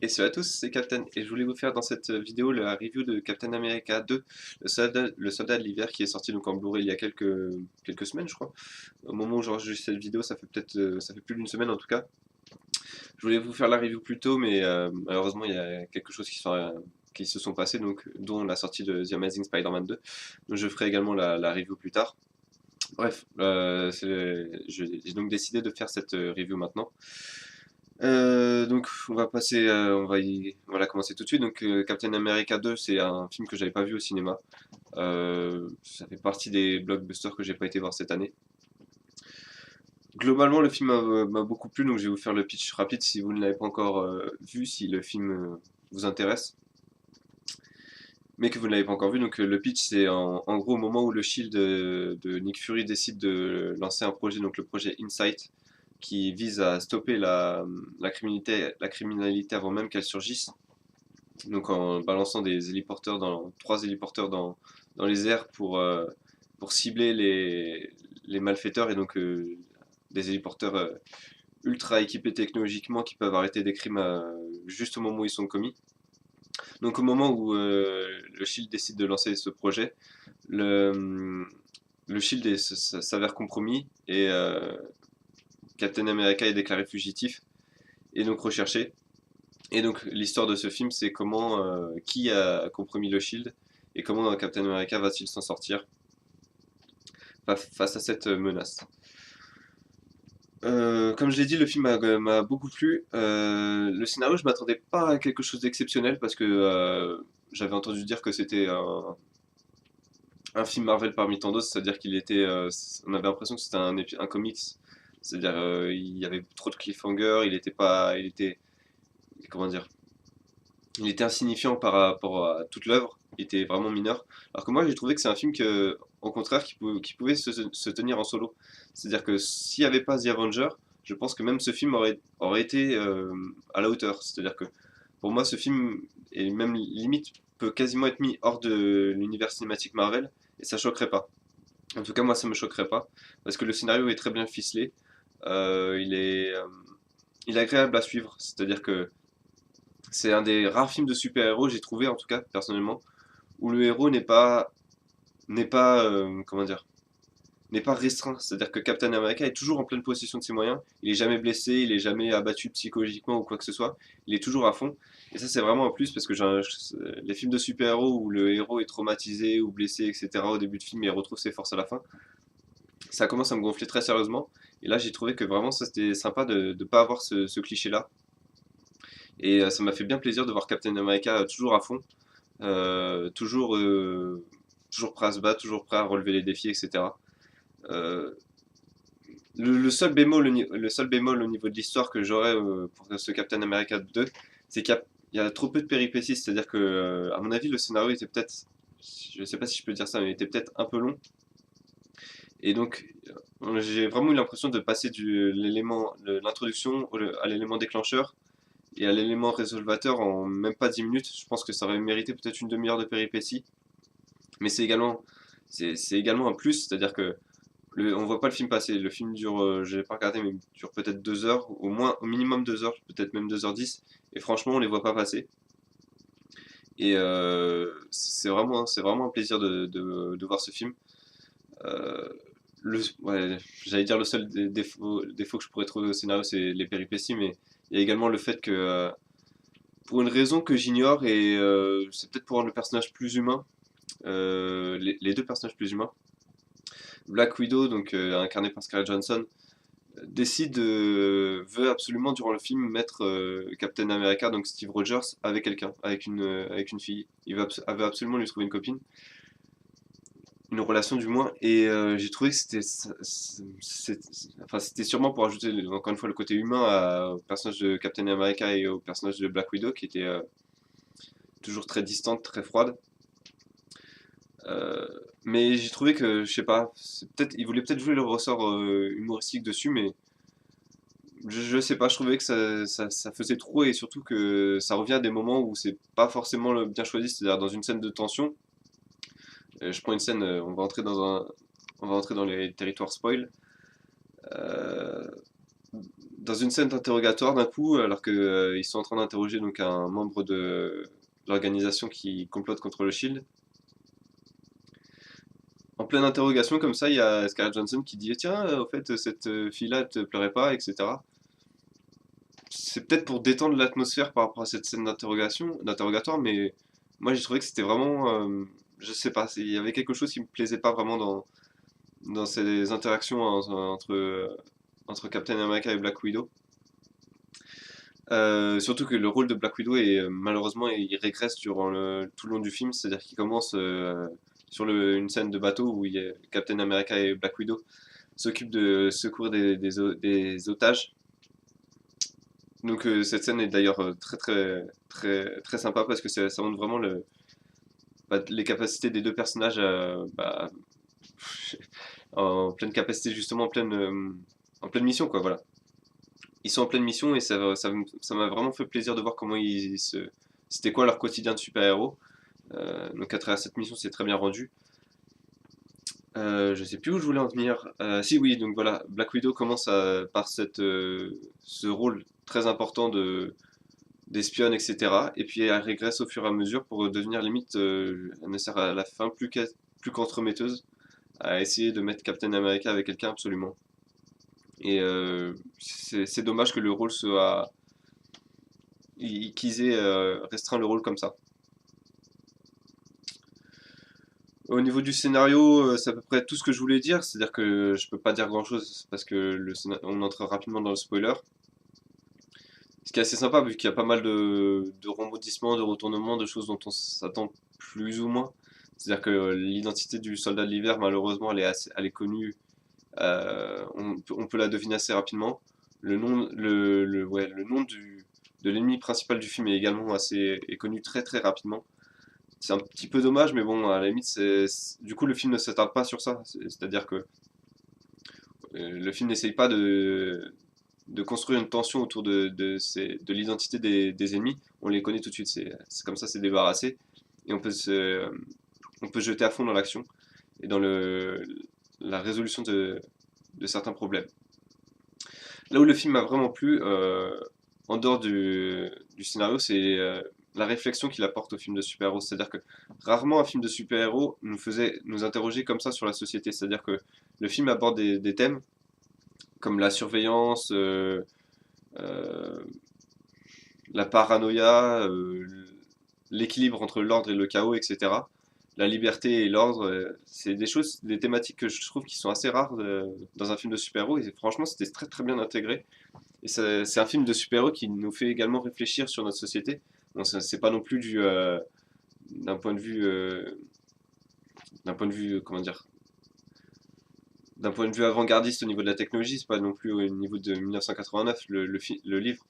Et salut à tous, c'est Captain, et je voulais vous faire dans cette vidéo la review de Captain America 2, le soldat de l'hiver, qui est sorti donc en Blu-ray il y a quelques semaines, je crois. Au moment où j'enregistre cette vidéo, ça fait ça fait plus d'une semaine en tout cas. Je voulais vous faire la review plus tôt, mais malheureusement il y a quelque chose qui se sont passés, donc dont la sortie de The Amazing Spider-Man 2. Donc je ferai également la review plus tard. Bref, j'ai donc décidé de faire cette review maintenant. Donc on va passer, on va la commencer tout de suite. Donc Captain America 2, c'est un film que j'avais pas vu au cinéma. Ça fait partie des blockbusters que j'ai pas été voir cette année. Globalement, le film m'a beaucoup plu, donc je vais vous faire le pitch rapide si vous ne l'avez pas encore vu, si le film vous intéresse, mais que vous ne l'avez pas encore vu. Donc le pitch, c'est en gros au moment où le Shield de Nick Fury décide de lancer un projet, donc le projet Insight, qui vise à stopper la criminalité avant même qu'elle surgisse. Donc en balançant trois héliporteurs dans les airs pour cibler les malfaiteurs et donc des héliporteurs ultra équipés technologiquement qui peuvent arrêter des crimes juste au moment où ils sont commis. Donc au moment où le Shield décide de lancer ce projet, le, le Shield s'avère compromis et Captain America est déclaré fugitif et donc recherché. Et donc l'histoire de ce film, c'est qui a compromis le Shield et comment Captain America va-t-il s'en sortir face à cette menace. Comme je l'ai dit, le film m'a beaucoup plu. Le scénario, je m'attendais pas à quelque chose d'exceptionnel parce que j'avais entendu dire que c'était un film Marvel parmi tant d'autres, c'est-à-dire on avait l'impression que c'était un comics, c'est-à-dire il y avait trop de cliffhanger, il était, comment dire, il était insignifiant par rapport à toute l'œuvre, il était vraiment mineur. Alors que moi, j'ai trouvé que c'est un film au contraire, qui pouvait se tenir en solo. C'est-à-dire que s'il n'y avait pas The Avenger, je pense que même ce film aurait été à la hauteur. C'est-à-dire que pour moi, ce film, et même limite, peut quasiment être mis hors de l'univers cinématique Marvel, et ça choquerait pas. En tout cas, moi, ça me choquerait pas, parce que le scénario est très bien ficelé. Il est agréable à suivre. C'est-à-dire que c'est un des rares films de super-héros, j'ai trouvé en tout cas personnellement, où le héros n'est pas comment dire, n'est pas restreint. C'est-à-dire que Captain America est toujours en pleine possession de ses moyens. Il est jamais blessé, il est jamais abattu psychologiquement ou quoi que ce soit. Il est toujours à fond. Et ça c'est vraiment un plus parce que les films de super-héros où le héros est traumatisé ou blessé, etc. au début de film et retrouve ses forces à la fin, ça commence à me gonfler très sérieusement. Et là j'ai trouvé que vraiment ça c'était sympa de ne pas avoir ce cliché-là. Et ça m'a fait bien plaisir de voir Captain America toujours à fond. Toujours, toujours prêt à se battre, toujours prêt à relever les défis, etc. Euh, le seul bémol au niveau de l'histoire que j'aurais pour ce Captain America 2, c'est qu'il y a trop peu de péripéties. C'est-à-dire que, à mon avis, le scénario était peut-être, je sais pas si je peux dire ça, mais il était peut-être un peu long. Et donc, j'ai vraiment eu l'impression de passer de l'introduction à l'élément déclencheur et à l'élément résolvateur en même pas 10 minutes. Je pense que ça aurait mérité peut-être une demi-heure de péripéties. Mais c'est également un plus, c'est-à-dire que on voit pas le film passer. Le film dure, je l'ai pas regardé, mais il dure peut-être 2 heures, au moins, au minimum 2 heures, peut-être même 2h10. Et franchement, on les voit pas passer. Et c'est vraiment un plaisir de voir ce film. Euh, ouais, j'allais dire le seul défaut que je pourrais trouver au scénario, c'est les péripéties, mais il y a également le fait que, pour une raison que j'ignore, et c'est peut-être pour rendre le personnage plus humain, les deux personnages plus humains, Black Widow, donc incarné par Scarlett Johansson, veut absolument durant le film mettre Captain America, donc Steve Rogers, avec quelqu'un, avec une fille. Elle veut absolument lui trouver une copine, une relation du moins, et j'ai trouvé que enfin, c'était sûrement pour ajouter encore une fois le côté humain au personnage de Captain America et au personnage de Black Widow qui était toujours très distante, très froide. Euh, mais j'ai trouvé que, je sais pas, il voulait peut-être jouer le ressort humoristique dessus, mais je sais pas, je trouvais que ça faisait trop et surtout que ça revient à des moments où c'est pas forcément bien choisi, c'est-à-dire dans une scène de tension. Je prends une scène, on va entrer dans les territoires spoil. Euh, dans une scène d'interrogatoire d'un coup, alors que ils sont en train d'interroger donc un membre de l'organisation qui complote contre le Shield. En pleine interrogation comme ça, il y a Scarlett Johansson qui dit tiens, au fait, cette fille-là, elle te plairait pas, etc. C'est peut-être pour détendre l'atmosphère par rapport à cette scène d'interrogatoire, mais moi j'ai trouvé que c'était vraiment, je sais pas, il y avait quelque chose qui me plaisait pas vraiment dans ces interactions entre Captain America et Black Widow. Surtout que le rôle de Black Widow est malheureusement il régresse durant tout le long du film, c'est-à-dire qu'il commence sur une scène de bateau où Captain America et Black Widow s'occupent de secourir des otages. Donc cette scène est d'ailleurs très très très très sympa parce que ça montre vraiment les capacités des deux personnages en pleine capacité justement en pleine mission quoi voilà. Ils sont en pleine mission et ça m'a vraiment fait plaisir de voir comment c'était quoi leur quotidien de super-héros. Donc à travers cette mission, c'est très bien rendu. Je sais plus où je voulais en venir. Si oui, donc voilà, Black Widow commence par ce rôle très important d'espionne, etc. Et puis elle régresse au fur et à mesure pour devenir limite, elle ne sert à la fin plus qu'entremetteuse, à essayer de mettre Captain America avec quelqu'un absolument. Et c'est dommage que le rôle soit qu'ils aient restreint le rôle comme ça. Au niveau du scénario, c'est à peu près tout ce que je voulais dire, c'est-à-dire que je peux pas dire grand-chose parce que on entre rapidement dans le spoiler. Ce qui est assez sympa vu qu'il y a pas mal de rebondissements, de retournements, de choses dont on s'attend plus ou moins. C'est-à-dire que l'identité du soldat de l'hiver, malheureusement, elle est connue, on peut la deviner assez rapidement. Le nom de l'ennemi principal du film est également est connu très très rapidement. C'est un petit peu dommage, mais bon, à la limite, du coup, le film ne s'attarde pas sur ça. C'est-à-dire que le film n'essaye pas de construire une tension autour de l'identité des ennemis. On les connaît tout de suite, c'est comme ça, c'est débarrassé. Et on peut se jeter à fond dans l'action et dans la résolution de certains problèmes. Là où le film m'a vraiment plu, en dehors du scénario, c'est la réflexion qu'il apporte au film de super-héros. C'est-à-dire que rarement un film de super-héros nous faisait nous interroger comme ça sur la société. C'est-à-dire que le film aborde des thèmes comme la surveillance, euh, la paranoïa, l'équilibre entre l'ordre et le chaos, etc. La liberté et l'ordre, c'est des choses, des thématiques que je trouve qui sont assez rares dans un film de super-héros. Et franchement, c'était très très bien intégré. Et c'est un film de super-héros qui nous fait également réfléchir sur notre société. Bon, c'est pas non plus d'un point de vue, comment dire, d'un point de vue avant-gardiste au niveau de la technologie, c'est pas non plus au niveau de 1989, le livre.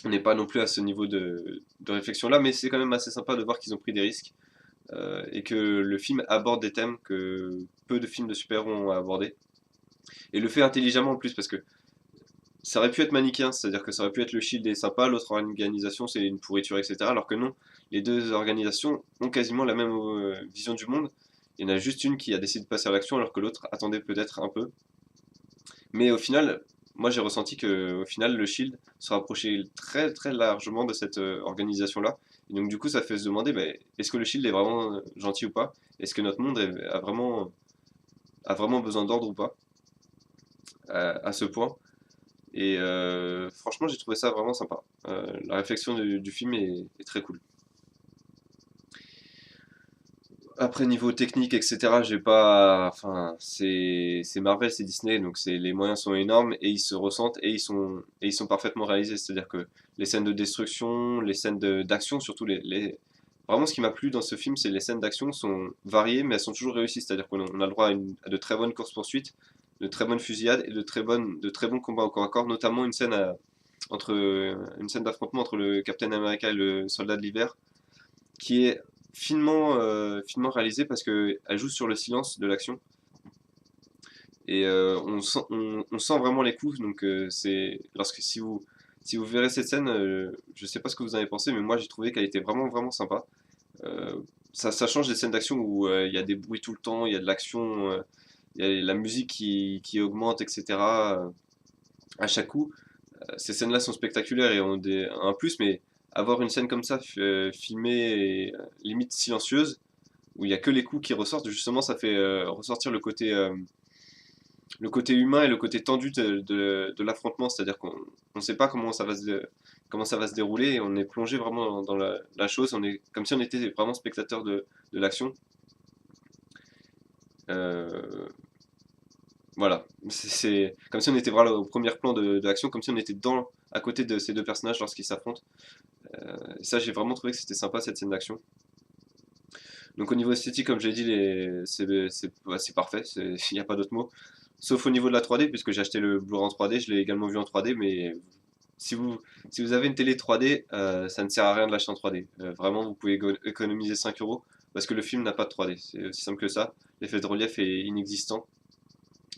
On n'est pas non plus à ce niveau de réflexion-là, mais c'est quand même assez sympa de voir qu'ils ont pris des risques et que le film aborde des thèmes que peu de films de super-héros ont abordés. Et le fait intelligemment en plus, parce que ça aurait pu être manichéen, c'est-à-dire que ça aurait pu être le Shield est sympa, l'autre organisation c'est une pourriture, etc. Alors que non, les deux organisations ont quasiment la même vision du monde. Il y en a juste une qui a décidé de passer à l'action alors que l'autre attendait peut-être un peu. Mais au final, moi j'ai ressenti que au final le Shield se rapprochait très très largement de cette organisation-là. Et donc du coup ça fait se demander bah, est-ce que le Shield est vraiment gentil ou pas? Est-ce que notre monde a vraiment besoin d'ordre ou pas à ce point? Et franchement, j'ai trouvé ça vraiment sympa. La réflexion du film est très cool. Après, niveau technique, etc., j'ai pas. Enfin, c'est Marvel, c'est Disney, donc les moyens sont énormes et ils se ressentent et ils sont parfaitement réalisés. C'est-à-dire que les scènes de destruction, les scènes d'action, surtout Vraiment, ce qui m'a plu dans ce film, c'est les scènes d'action sont variées, mais elles sont toujours réussies. C'est-à-dire qu'on a le droit à de très bonnes courses-poursuites, de très bonnes fusillades et de très bons combats au corps à corps, notamment une scène d'affrontement entre le Captain America et le Soldat de l'Hiver, qui est finement réalisée parce qu'elle joue sur le silence de l'action. Et on sent vraiment les coups. Donc, si vous verrez cette scène, je sais pas ce que vous en avez pensé, mais moi j'ai trouvé qu'elle était vraiment, vraiment sympa. Euh, ça change des scènes d'action où il y a des bruits tout le temps, il y a de l'action, il y a la musique qui augmente, etc. À chaque coup. Ces scènes-là sont spectaculaires et ont un plus, mais avoir une scène comme ça, filmée et limite silencieuse, où il y a que les coups qui ressortent, justement, ça fait ressortir le côté humain et le côté tendu de l'affrontement, c'est-à-dire qu'on ne sait pas comment ça va se dérouler, et on est plongé vraiment dans la chose, on est comme si on était vraiment spectateur de l'action. Euh, voilà, c'est comme si on était vraiment au premier plan de l'action, comme si on était à côté de ces deux personnages lorsqu'ils s'affrontent. Et ça, j'ai vraiment trouvé que c'était sympa cette scène d'action. Donc au niveau esthétique, comme j'ai dit, c'est parfait, il n'y a pas d'autre mot. Sauf au niveau de la 3D, puisque j'ai acheté le Blu-ray en 3D, je l'ai également vu en 3D, mais si vous, si vous avez une télé 3D, ça ne sert à rien de l'acheter en 3D. Vraiment, vous pouvez économiser 5 euros, parce que le film n'a pas de 3D. C'est aussi simple que ça. L'effet de relief est inexistant.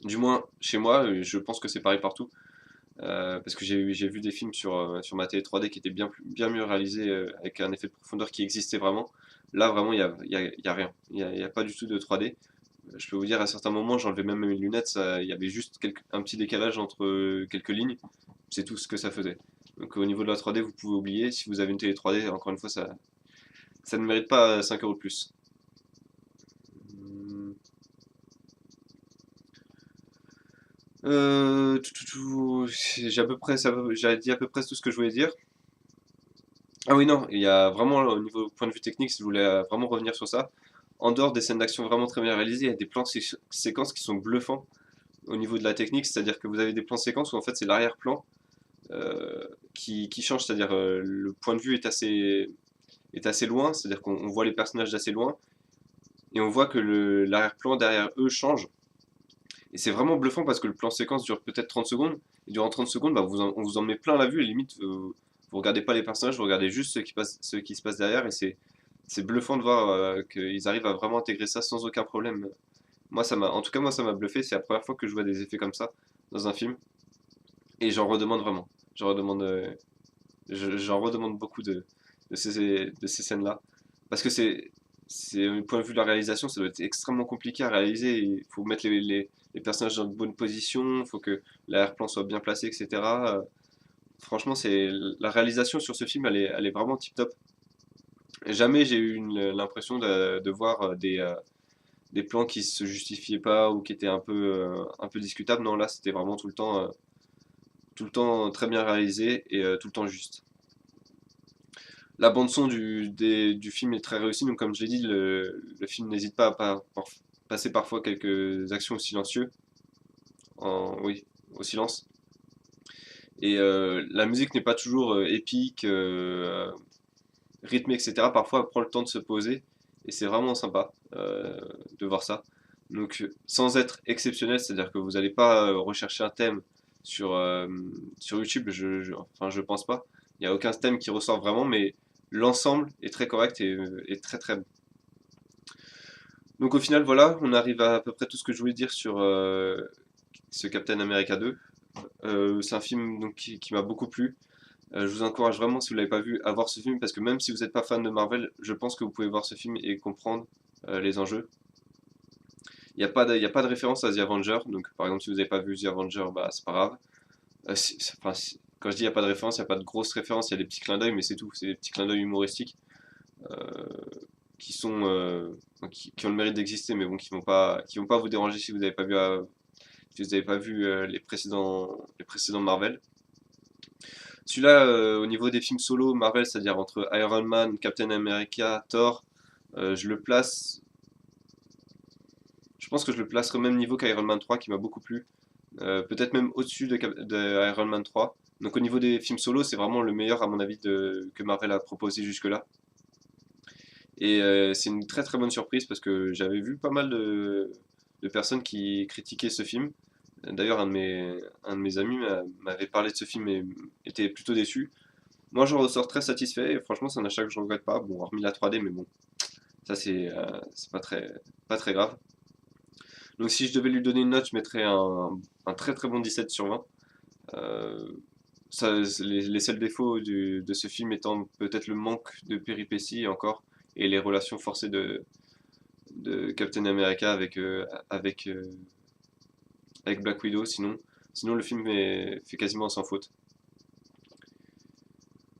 Du moins, chez moi, je pense que c'est pareil partout. Parce que j'ai vu des films sur ma télé 3D qui étaient bien mieux réalisés, avec un effet de profondeur qui existait vraiment. Là, vraiment, il y a rien. Il y a pas du tout de 3D. Je peux vous dire, à certains moments, j'enlevais même mes lunettes, il y avait juste un petit décalage entre quelques lignes. C'est tout ce que ça faisait. Donc au niveau de la 3D, vous pouvez oublier. Si vous avez une télé 3D, encore une fois, ça ne mérite pas 5 euros de plus. Hum, j'ai à peu près, j'ai dit à peu près tout ce que je voulais dire. Ah oui, non, il y a vraiment, au niveau point de vue technique, si vous voulez vraiment revenir sur ça, en dehors des scènes d'action vraiment très bien réalisées, il y a des plans de séquences qui sont bluffants au niveau de la technique, c'est-à-dire que vous avez des plans séquences où en fait c'est l'arrière-plan qui change, c'est-à-dire le point de vue est assez loin, c'est-à-dire qu'on voit les personnages d'assez loin, et on voit que l'arrière-plan derrière eux change. Et c'est vraiment bluffant parce que le plan séquence dure peut-être 30 secondes, et durant 30 secondes, bah, on vous en met plein la vue, et limite, vous regardez pas les personnages, vous regardez juste ce qui se passe derrière, et c'est bluffant de voir qu'ils arrivent à vraiment intégrer ça sans aucun problème. En tout cas, moi, ça m'a bluffé, c'est la première fois que je vois des effets comme ça dans un film, et j'en redemande vraiment. J'en redemande, j'en redemande beaucoup de ces scènes-là. Parce que du point de vue de la réalisation, ça doit être extrêmement compliqué à réaliser. Il faut mettre les personnages dans de bonnes positions, il faut que l'arrière-plan soit bien placé, etc. Franchement, la réalisation sur ce film, elle est vraiment tip-top. Jamais j'ai eu l'impression de voir des plans qui se justifiaient pas ou qui étaient un peu discutables. Non, là, c'était vraiment tout le temps très bien réalisé et tout le temps juste. La bande son du film est très réussie, donc comme je l'ai dit, le film n'hésite pas à passer parfois quelques actions au silencieux, oui, au silence. Et la musique n'est pas toujours épique, rythmée, etc. Parfois, elle prend le temps de se poser, et c'est vraiment sympa de voir ça. Donc, sans être exceptionnel, c'est-à-dire que vous n'allez pas rechercher un thème sur YouTube, enfin, je pense pas. Il n'y a aucun thème qui ressort vraiment, mais l'ensemble est très correct et très très bon. Donc au final, voilà, on arrive à peu près tout ce que je voulais dire sur ce Captain America 2. C'est un film donc, qui m'a beaucoup plu. Je vous encourage vraiment, si vous l'avez pas vu, à voir ce film, parce que même si vous n'êtes pas fan de Marvel, je pense que vous pouvez voir ce film et comprendre les enjeux. Il y a pas de référence à The Avengers, donc par exemple si vous n'avez pas vu The Avengers, bah c'est pas grave. Quand je dis il n'y a pas de référence, il n'y a pas de grosses références, il y a des petits clins d'œil, mais c'est tout, c'est des petits clins d'œil humoristiques euh, qui sont qui ont le mérite d'exister, mais bon, qui vont pas vous déranger si vous n'avez pas vu, si vous avez pas vu les précédents Marvel. Celui-là, au niveau des films solo Marvel, c'est-à-dire entre Iron Man, Captain America, Thor, je le place. Je pense que je le placerai au même niveau qu'Iron Man 3 qui m'a beaucoup plu. Peut-être même au-dessus de Iron Man 3. Donc au niveau des films solo, c'est vraiment le meilleur à mon avis que Marvel a proposé jusque-là. Et c'est une très très bonne surprise parce que j'avais vu pas mal de personnes qui critiquaient ce film. D'ailleurs, un de mes amis m'avait parlé de ce film et était plutôt déçu. Moi, je ressors très satisfait et franchement, c'est un achat que je ne regrette pas. Bon, hormis la 3D, mais bon, ça c'est pas très grave. Donc, si je devais lui donner une note, je mettrais un très très bon 17 sur 20. Euh, les seuls défauts de ce film étant peut-être le manque de péripéties encore et les relations forcées de Captain America avec Black Widow. Sinon le film fait quasiment sans faute.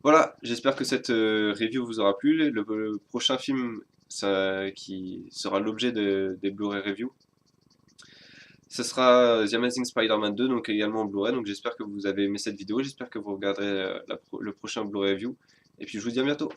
Voilà, j'espère que cette review vous aura plu. Le prochain film qui sera l'objet des Blu-ray review, ce sera The Amazing Spider-Man 2, donc également en Blu-ray. Donc j'espère que vous avez aimé cette vidéo, j'espère que vous regarderez le prochain Blu-ray review. Et puis je vous dis à bientôt.